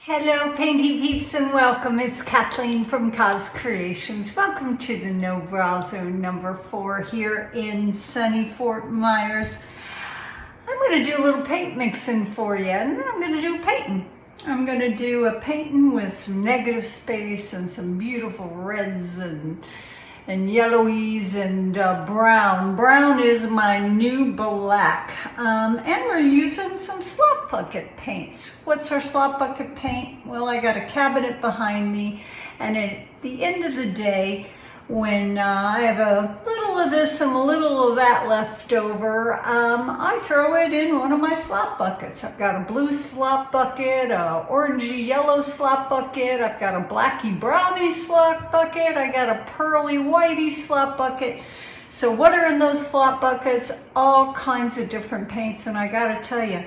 Hello painting peeps and welcome. It's Kathleen from Coz Creations. Welcome to the No Bra Zone number 4 here in sunny Fort Myers. I'm going to do a little paint mixing for you, and then I'm going to do painting. I'm going to do a painting with some negative space and some beautiful reds and yellowies and brown. Brown is my new black. And we're using some Slop bucket paints. What's our Slop bucket paint? Well, I got a cabinet behind me, and at the end of the day, when I have a little of this and a little of that left over, I throw it in one of my Slop buckets. I've got a blue Slop bucket, a orangey yellow Slop bucket, I've got a blacky browny Slop bucket, I got a pearly whitey Slop bucket. So what are in those Slop buckets? All kinds of different paints, and I gotta tell you,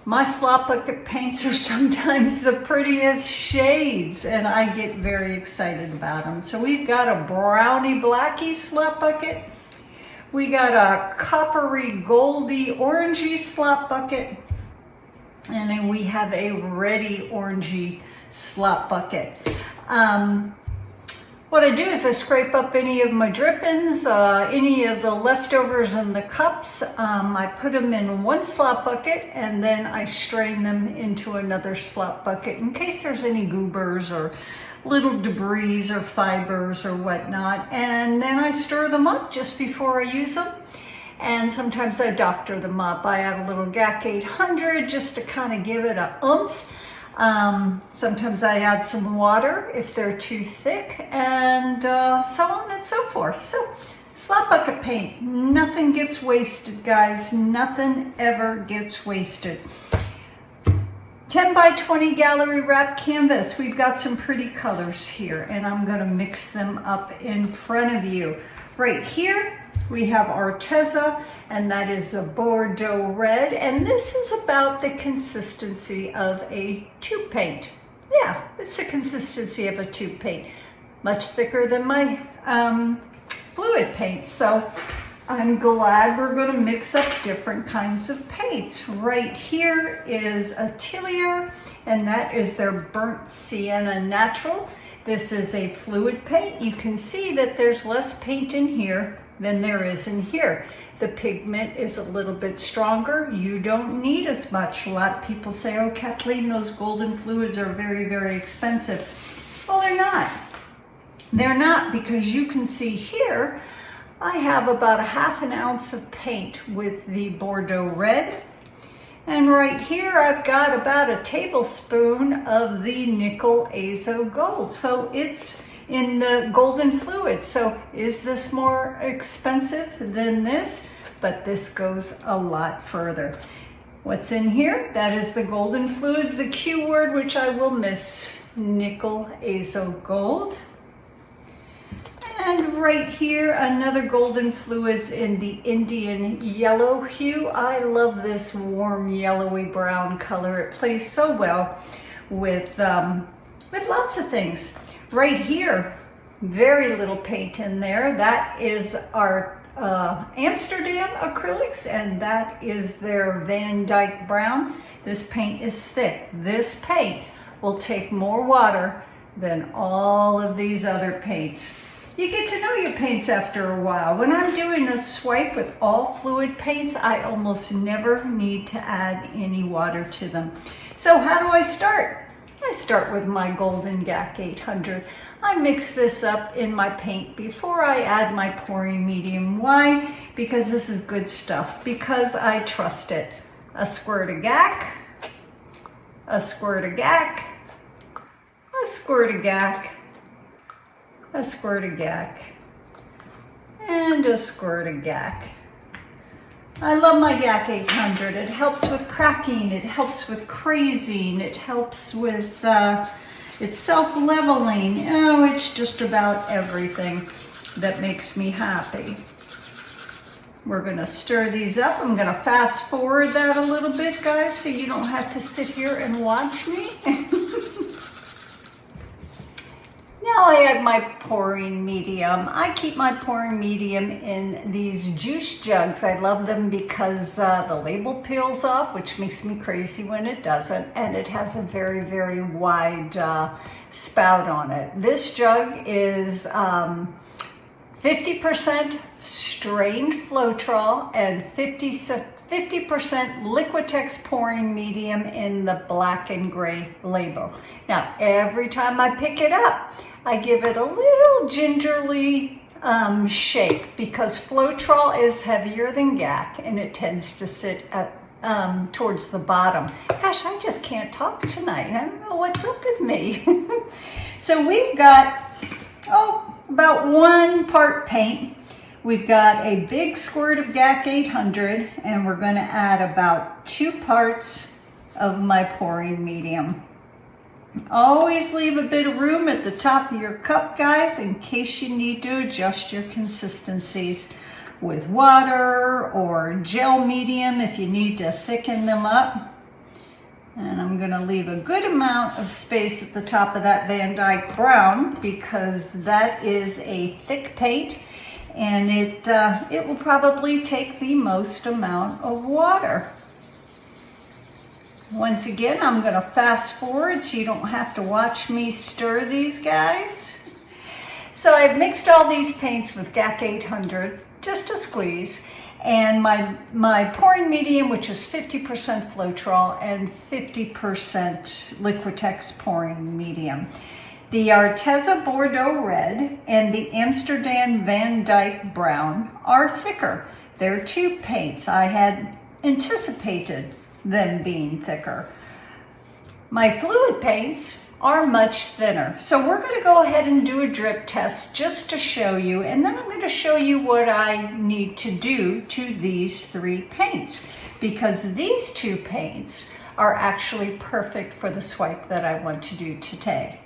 my Slop bucket paints are sometimes the prettiest shades, and I get very excited about them. So we've got a browny blacky Slop bucket. We got a coppery goldy orangey Slop bucket. And then we have a reddy orangey Slop bucket. What I do is I scrape up any of my drippings, any of the leftovers in the cups. I put them in one Slop bucket, and then I strain them into another Slop bucket in case there's any goobers or little debris or fibers or whatnot. And then I stir them up just before I use them. And sometimes I doctor them up. I add a little GAC 800 just to kind of give it a oomph. Sometimes I add some water if they're too thick, and so on and so forth. So Slop bucket paint, nothing gets wasted, guys. Nothing ever gets wasted. 10 by 20 gallery wrap canvas. We've got some pretty colors here, and I'm going to mix them up in front of you. Right here we have Arteza, and that is a Bordeaux Red, and this is about the consistency of a tube paint. Yeah, it's the consistency of a tube paint. Much thicker than my fluid paint, so I'm glad we're going to mix up different kinds of paints. Right here is Atelier, and that is their burnt Sienna natural. This is a fluid paint. You can see that there's less paint in here than there is in here. The pigment is a little bit stronger. You don't need as much. A lot of people say, oh, Kathleen, those golden fluids are very, very expensive. Well, they're not. They're not, because you can see here, I have about a ½ ounce of paint with the Bordeaux Red. And right here, I've got about a tablespoon of the nickel azo gold. So it's in the golden fluid. So is this more expensive than this? But this goes a lot further. What's in here? That is the golden fluids, the Q word, which I will miss, nickel azo gold. And right here, another golden fluids in the Indian yellow hue. I love this warm yellowy brown color. It plays so well with lots of things. Right here, very little paint in there. That is our Amsterdam acrylics, and that is their Van Dyke brown. This paint is thick. This paint will take more water than all of these other paints. You get to know your paints after a while. When I'm doing a swipe with all fluid paints, I almost never need to add any water to them. So how do I start? I start with my golden GAC 800. I mix this up in my paint before I add my pouring medium. Why? Because this is good stuff. Because I trust it. A squirt of GAC, a squirt of GAC, a squirt of GAC, a squirt of GAC, and a squirt of GAC. I love my GAC 800. It helps with cracking, it helps with crazing, it helps with it's self-leveling. Oh, it's just about everything that makes me happy. We're gonna stir these up. I'm gonna fast forward that a little bit, guys, so you don't have to sit here and watch me. Now how I add my pouring medium. I keep my pouring medium in these juice jugs. I love them because the label peels off, which makes me crazy when it doesn't, and it has a very, very wide spout on it. This jug is 50% strained Floetrol and 50% Liquitex pouring medium in the black and gray label. Now, every time I pick it up, I give it a little gingerly shake because Floetrol is heavier than GAC and it tends to sit at towards the bottom. Gosh, I just can't talk tonight. I don't know what's up with me. So we've got, about 1 part paint. We've got a big squirt of GAC 800 and we're going to add about 2 parts of my pouring medium. Always leave a bit of room at the top of your cup, guys, in case you need to adjust your consistencies with water or gel medium if you need to thicken them up. And I'm going to leave a good amount of space at the top of that Van Dyke brown because that is a thick paint. And it will probably take the most amount of water. Once again, I'm going to fast forward so you don't have to watch me stir these guys. So I've mixed all these paints with GAC 800, just a squeeze, and my pouring medium, which is 50% Floetrol and 50% Liquitex pouring medium. The Arteza Bordeaux Red and the Amsterdam Van Dyke Brown are thicker. They're tube paints. I had anticipated them being thicker. My fluid paints are much thinner. So we're going to go ahead and do a drip test just to show you, and then I'm going to show you what I need to do to these 3 paints because these 2 paints are actually perfect for the swipe that I want to do today.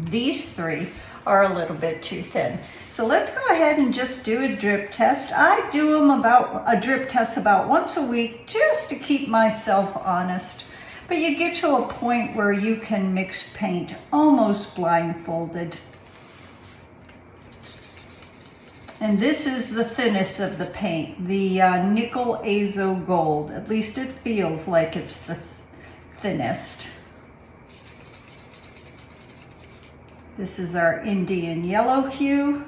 These 3 are a little bit too thin. So let's go ahead and just do a drip test. I do them about once a week just to keep myself honest. But you get to a point where you can mix paint almost blindfolded. And this is the thinnest of the paint, the nickel azo gold. At least it feels like it's the thinnest. This is our Indian yellow hue.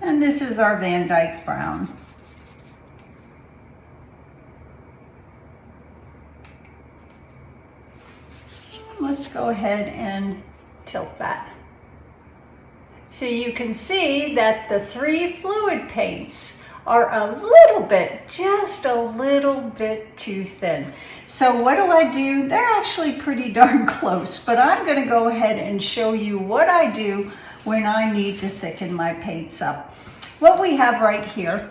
And this is our Van Dyke brown. Let's go ahead and tilt that. So you can see that the 3 fluid paints are a little bit, just a little bit too thin. So what do? They're actually pretty darn close, but I'm going to go ahead and show you what I do when I need to thicken my paints up. What we have right here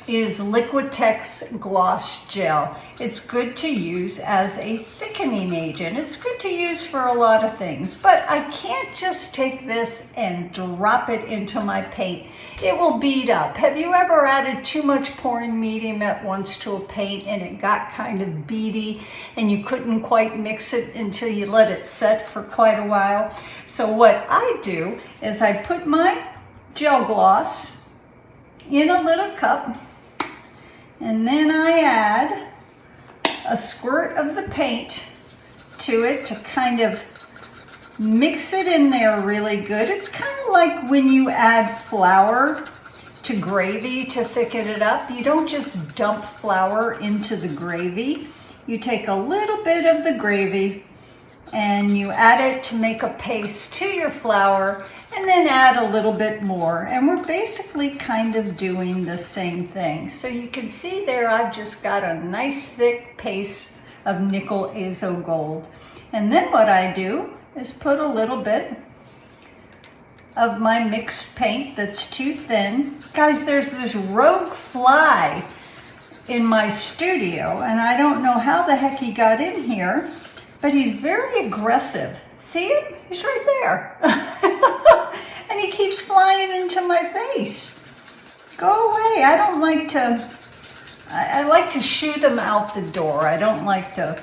is Liquitex Gloss Gel. It's good to use as a thickening agent. It's good to use for a lot of things, but I can't just take this and drop it into my paint. It will bead up. Have you ever added too much pouring medium at once to a paint and it got kind of beady and you couldn't quite mix it until you let it set for quite a while? So what I do is I put my gel gloss in a little cup, and then I add a squirt of the paint to it to kind of mix it in there really good. It's kind of like when you add flour to gravy to thicken it up. You don't just dump flour into the gravy. You take a little bit of the gravy and you add it to make a paste to your flour, and then add a little bit more. And we're basically kind of doing the same thing. So you can see there I've just got a nice thick paste of nickel azo gold. And then what I do is put a little bit of my mixed paint that's too thin. Guys, there's this rogue fly in my studio, and I don't know how the heck he got in here, but he's very aggressive. See it? He's right there. And he keeps flying into my face. Go away. I don't like to, I like to shoo them out the door. I don't like to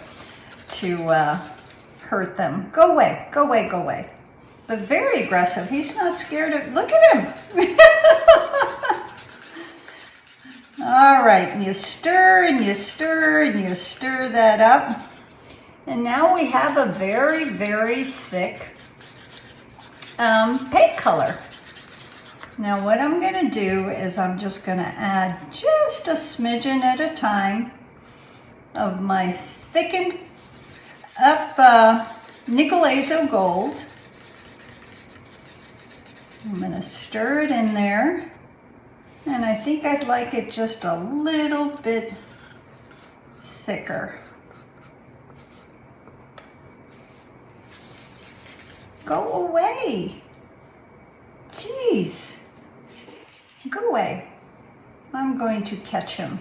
hurt them. Go away, go away, go away. But very aggressive. He's not scared of, look at him. All right, and you stir and you stir and you stir that up. And now we have a very, very thick paint color. Now what I'm gonna do is I'm just gonna add just a smidgen at a time of my thickened up nickel azo gold. I'm gonna stir it in there. And I think I'd like it just a little bit thicker. Go away. Jeez. Go away. I'm going to catch him.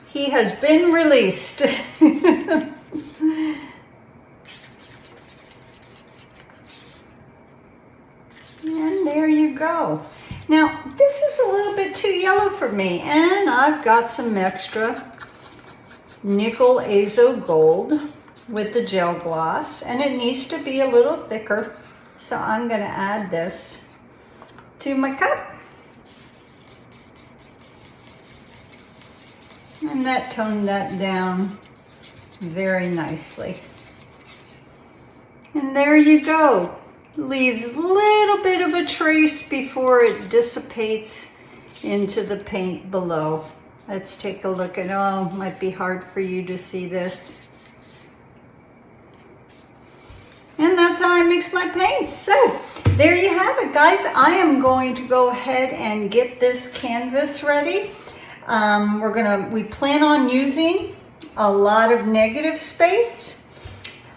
He has been released. And there you go. Now, this is a little bit too yellow for me, and I've got some extra nickel azo gold with the gel gloss, and it needs to be a little thicker, so I'm going to add this to my cup. And that toned that down very nicely. And there you go. Leaves a little bit of a trace before it dissipates into the paint below. Let's take a look at, oh, might be hard for you to see this. And that's how I mix my paints. So there you have it, guys. I am going to go ahead and get this canvas ready. We plan on using a lot of negative space.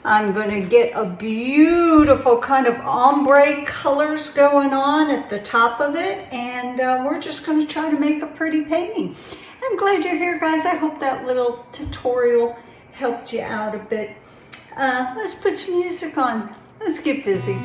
I'm going to get a beautiful kind of ombre colors going on at the top of it, and we're just going to try to make a pretty painting. I'm glad you're here, guys. I hope that little tutorial helped you out a bit. Let's put some music on. Let's get busy.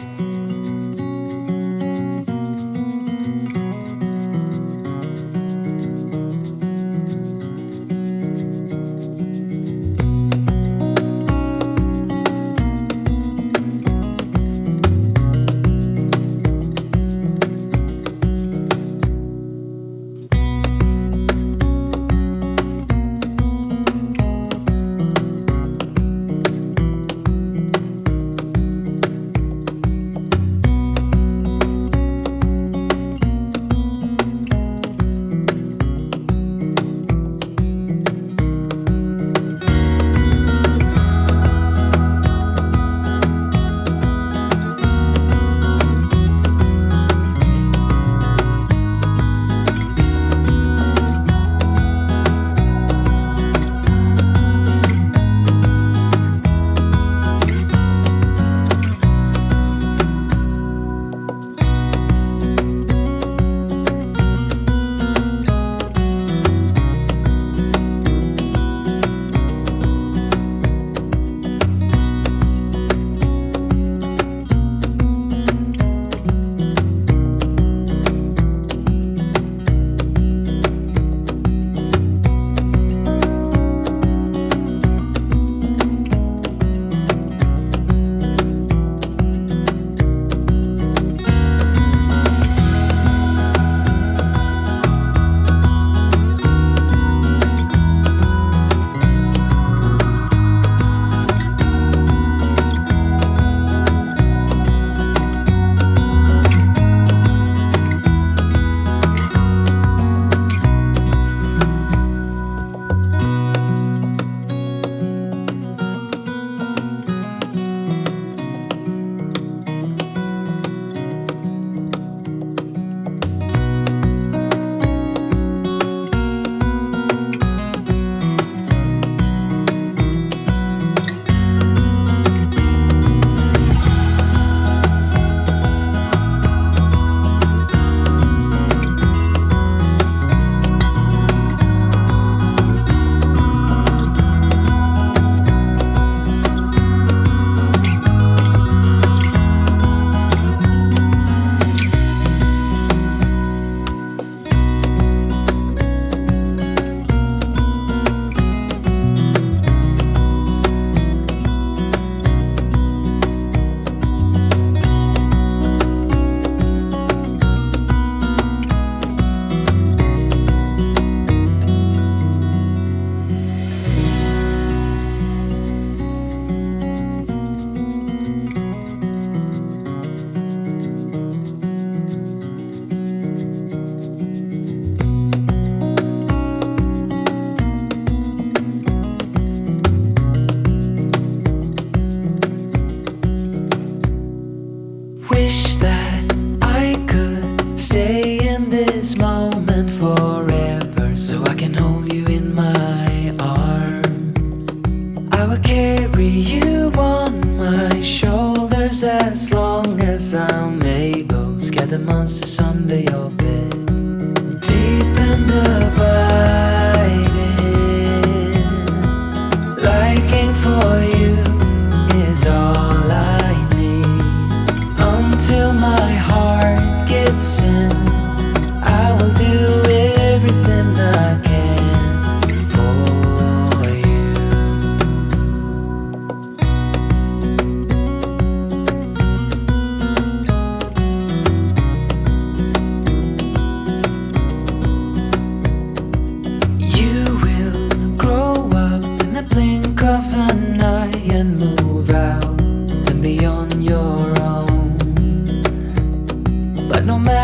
as long as I'm able. Scare the monsters under your bed. Deep and abiding, liking for you is all I need. Until my heart gives in, I will do everything I can for you. You will grow up in the blink of an eye and move out and be on your own. But no matter